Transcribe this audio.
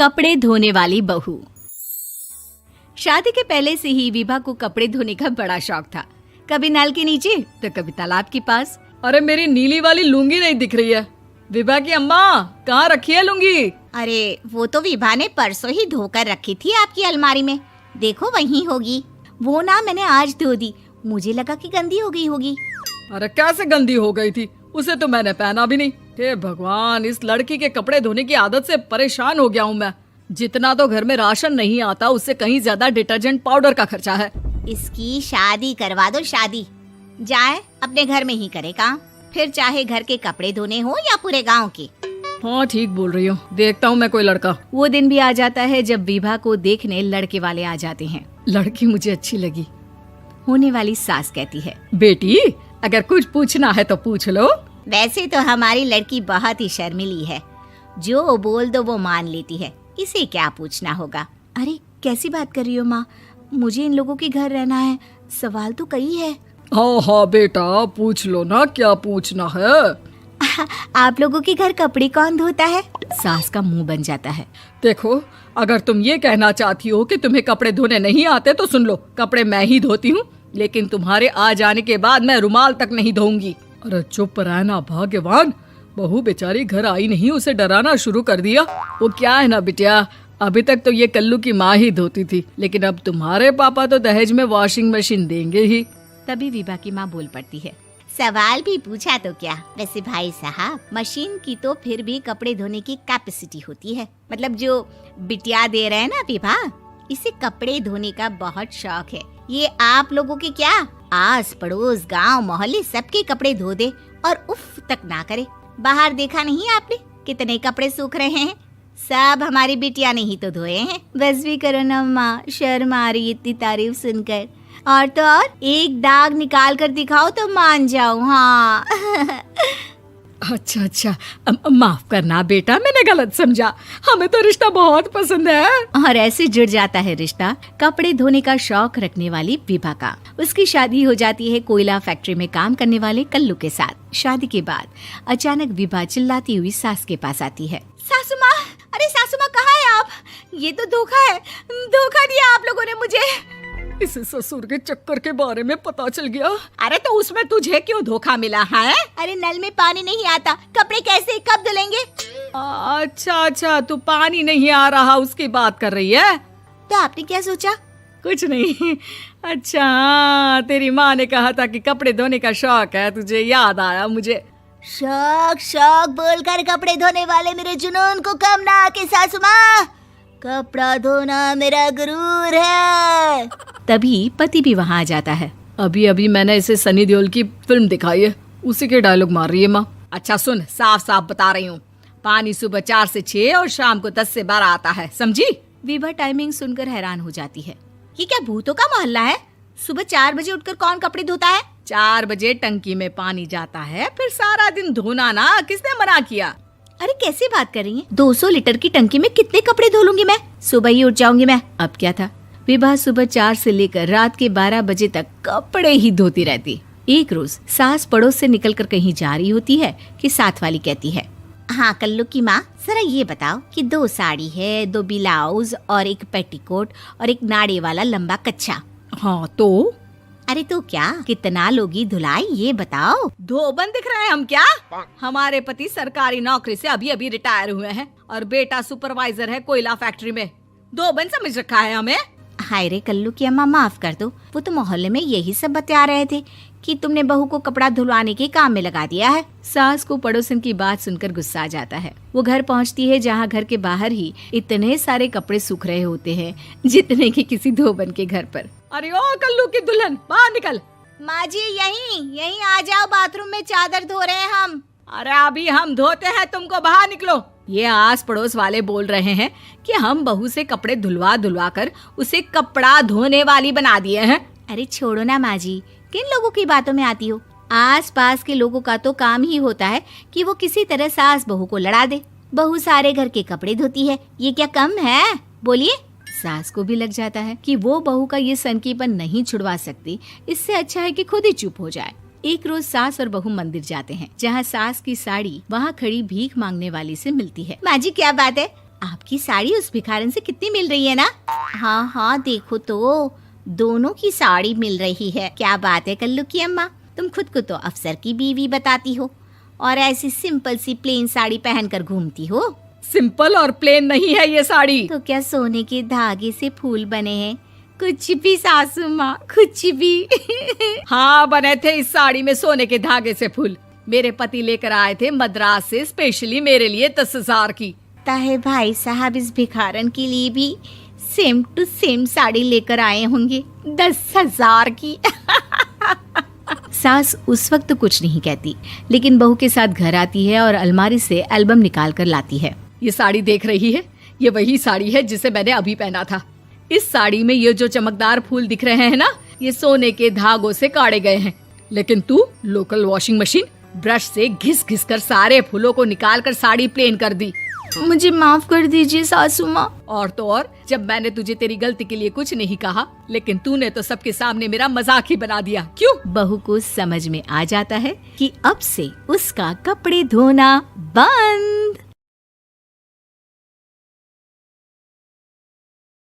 कपड़े धोने वाली बहू। शादी के पहले से ही विभा को कपड़े धोने का बड़ा शौक था। कभी नल के नीचे तो कभी तालाब के पास। अरे मेरी नीली वाली लुंगी नहीं दिख रही है। विभा की अम्मा, कहाँ रखी है लुंगी? अरे वो तो विभा ने परसों ही धोकर रखी थी आपकी अलमारी में, देखो वहीं होगी। वो ना मैंने आज धो दी, मुझे लगा कि गंदी हो गई होगी। अरे कैसे गंदी हो गई थी? उसे तो मैंने पहना भी नहीं। हे भगवान, इस लड़की के कपड़े धोने की आदत से परेशान हो गया हूँ मैं। जितना तो घर में राशन नहीं आता, उससे कहीं ज्यादा डिटर्जेंट पाउडर का खर्चा है। इसकी शादी करवा दो, शादी। जाए अपने घर में ही करे काम, फिर चाहे घर के कपड़े धोने हो या पूरे गांव के। हाँ ठीक बोल रही हो, देखता हूँ मैं कोई लड़का। वो दिन भी आ जाता है जब विभा को देखने लड़के वाले आ जाते हैं। लड़की मुझे अच्छी लगी। होने वाली सास कहती है, बेटी अगर कुछ पूछना है तो पूछ लो। वैसे तो हमारी लड़की बहुत ही शर्मीली है, जो बोल दो वो मान लेती है, इसे क्या पूछना होगा। अरे कैसी बात कर रही हो माँ, मुझे इन लोगों के घर रहना है, सवाल तो कई है। हाँ हाँ बेटा, पूछ लो ना, क्या पूछना है। आप लोगों के घर कपड़े कौन धोता है? सास का मुंह बन जाता है। देखो, अगर तुम ये कहना चाहती हो कि तुम्हें कपड़े धोने नहीं आते तो सुन लो, कपड़े मैं ही धोती हूँ, लेकिन तुम्हारे आ जाने के बाद मैं रुमाल तक नहीं धोऊंगी। अरे चुप रहना भाग्यवान, बहू बेचारी घर आई नहीं, उसे डराना शुरू कर दिया। वो क्या है ना बिटिया, अभी तक तो ये कल्लू की माँ ही धोती थी, लेकिन अब तुम्हारे पापा तो दहेज में वॉशिंग मशीन देंगे ही। तभी विभा की माँ बोल पड़ती है, सवाल भी पूछा तो क्या। वैसे भाई साहब, मशीन की तो फिर भी कपड़े धोने की कैपेसिटी होती है। मतलब जो बिटिया दे रहे हैं ना विभा, इसे कपड़े धोने का बहुत शौक है। ये आप लोगों के क्या, आस पड़ोस गांव मोहल्ले सबके कपड़े धो दे और उफ तक ना करे। बाहर देखा नहीं आपने कितने कपड़े सूख रहे हैं? सब हमारी बिटिया ने ही तो धोए हैं। बस भी करो ना माँ, शर्म आ रही इतनी तारीफ सुनकर। और तो और एक दाग निकाल कर दिखाओ तो मान जाओ। हाँ अच्छा, माफ करना बेटा, मैंने गलत समझा। हमें तो रिश्ता बहुत पसंद है। और ऐसे जुड़ जाता है रिश्ता कपड़े धोने का शौक रखने वाली विभा का। उसकी शादी हो जाती है कोयला फैक्ट्री में काम करने वाले कल्लू के साथ। शादी के बाद अचानक विभा चिल्लाती हुई सास के पास आती है। सासू माँ, अरे सासू माँ कहाँ है आप? ये तो धोखा है, धोखा दिया आप लोगों ने मुझे। इसे ससुर के चक्कर के बारे में पता चल गया। अरे तो उसमें तुझे क्यों धोखा मिला है? अरे नल में पानी नहीं आता, कपड़े कैसे कब धुलेंगे? अच्छा, तू पानी नहीं आ रहा उसकी बात कर रही है। तो आपने क्या सोचा? कुछ नहीं। अच्छा, तेरी माँ ने कहा था कि कपड़े धोने का शौक है तुझे, याद आया मुझे। शौक बोलकर कपड़े धोने वाले मेरे जुनून को कम ना आके सासू माँ, कपड़ा धोना मेरा गुरूर है। तभी पति भी वहाँ आ जाता है। अभी मैंने इसे सनी देओल की फिल्म दिखाई है, उसी के डायलॉग मार रही है माँ। अच्छा सुन, साफ साफ बता रही हूँ, पानी सुबह 4 से 6 और शाम को 10 से 12 आता है, समझी? विभा टाइमिंग सुनकर हैरान हो जाती है। ये क्या भूतों का मोहल्ला है? सुबह 4 बजे उठकर कौन कपड़े धोता है? 4 बजे टंकी में पानी जाता है, फिर सारा दिन धोना ना, किसने मना किया? अरे कैसी बात कर रही हैं? 200 लीटर की टंकी में कितने कपड़े धो लूंगी मैं? सुबह ही उठ जाऊंगी मैं। अब क्या था, विभा सुबह 4 से लेकर रात के 12 बजे तक कपड़े ही धोती रहती। एक रोज सास पड़ोस से निकलकर कहीं जा रही होती है कि साथ वाली कहती है, हाँ कल्लू की माँ, जरा ये बताओ कि 2 साड़ी है, 2 ब्लाउज और एक पेटीकोट और एक नाड़े वाला लंबा कच्छा। हाँ तो? अरे तो क्या, कितना लोगी धुलाई ये बताओ। धोबन दिख रहे हैं हम क्या? हमारे पति सरकारी नौकरी से अभी रिटायर हुए हैं और बेटा सुपरवाइजर है कोयला फैक्ट्री में। धोबन समझ रखा है हमें? हाय रे कल्लू की अम्मा, माफ कर दो, वो तो मोहल्ले में यही सब बता रहे थे कि तुमने बहू को कपड़ा धुलवाने के काम में लगा दिया है। सास को पड़ोसन की बात सुनकर गुस्सा आ जाता है। वो घर पहुंचती है जहां घर के बाहर ही इतने सारे कपड़े सूख रहे होते हैं जितने कि किसी धोबन के घर पर। अरे ओ कल्लू की दुल्हन, बाहर निकल। माँ जी यहीं आ जाओ, बाथरूम में चादर धो रहे हैं हम। अरे अभी हम धोते हैं, तुमको बाहर निकलो। ये आस पड़ोस वाले बोल रहे हैं कि हम बहू से कपड़े धुलवा कर उसे कपड़ा धोने वाली बना दिए हैं। अरे छोड़ो ना माँ जी, किन लोगों की बातों में आती हो? आस पास के लोगों का तो काम ही होता है कि वो किसी तरह सास बहू को लड़ा दे। बहू सारे घर के कपड़े धोती है, ये क्या कम है? बोलिए। सास को भी लग जाता है कि वो बहू का ये सनकीपन नहीं छुड़वा सकती, इससे अच्छा है कि खुद ही चुप हो जाए। एक रोज सास और बहू मंदिर जाते हैं, जहाँ सास की साड़ी वहाँ खड़ी भीख मांगने वाली से मिलती है। माँ जी क्या बात है, आपकी साड़ी उस भिखारन से कितनी मिल रही है ना? हाँ हाँ देखो तो, दोनों की साड़ी मिल रही है। क्या बात है कल्लू की अम्मा, तुम खुद को तो अफसर की बीवी बताती हो और ऐसी सिंपल सी प्लेन साड़ी पहनकर घूमती हो। सिंपल और प्लेन नहीं है ये साड़ी। तो क्या सोने के धागे से फूल बने हैं? कुछ भी सासू माँ, कुछ भी। हाँ बने थे इस साड़ी में सोने के धागे से फूल। मेरे पति लेकर आए थे मद्रास से स्पेशली मेरे लिए 10,000 की। ताहे भाई साहब इस भिखारन के लिए भी सेम टू सेम साड़ी लेकर आए होंगे 10,000 की। सास उस वक्त तो कुछ नहीं कहती, लेकिन बहू के साथ घर आती है और अलमारी से एल्बम निकाल कर लाती है। ये साड़ी देख रही है, ये वही साड़ी है जिसे मैंने अभी पहना था। इस साड़ी में ये जो चमकदार फूल दिख रहे हैं ना, ये सोने के धागों से काढ़े गए हैं। लेकिन तू लोकल वॉशिंग मशीन ब्रश से घिस घिस कर सारे फूलों को निकाल कर साड़ी प्लेन कर दी। मुझे माफ कर दीजिए सासू माँ। और तो और, जब मैंने तुझे तेरी गलती के लिए कुछ नहीं कहा, लेकिन तूने तो सबके सामने मेरा मजाक ही बना दिया। क्यों? बहू को समझ में आ जाता है कि अब से उसका कपड़े धोना बंद।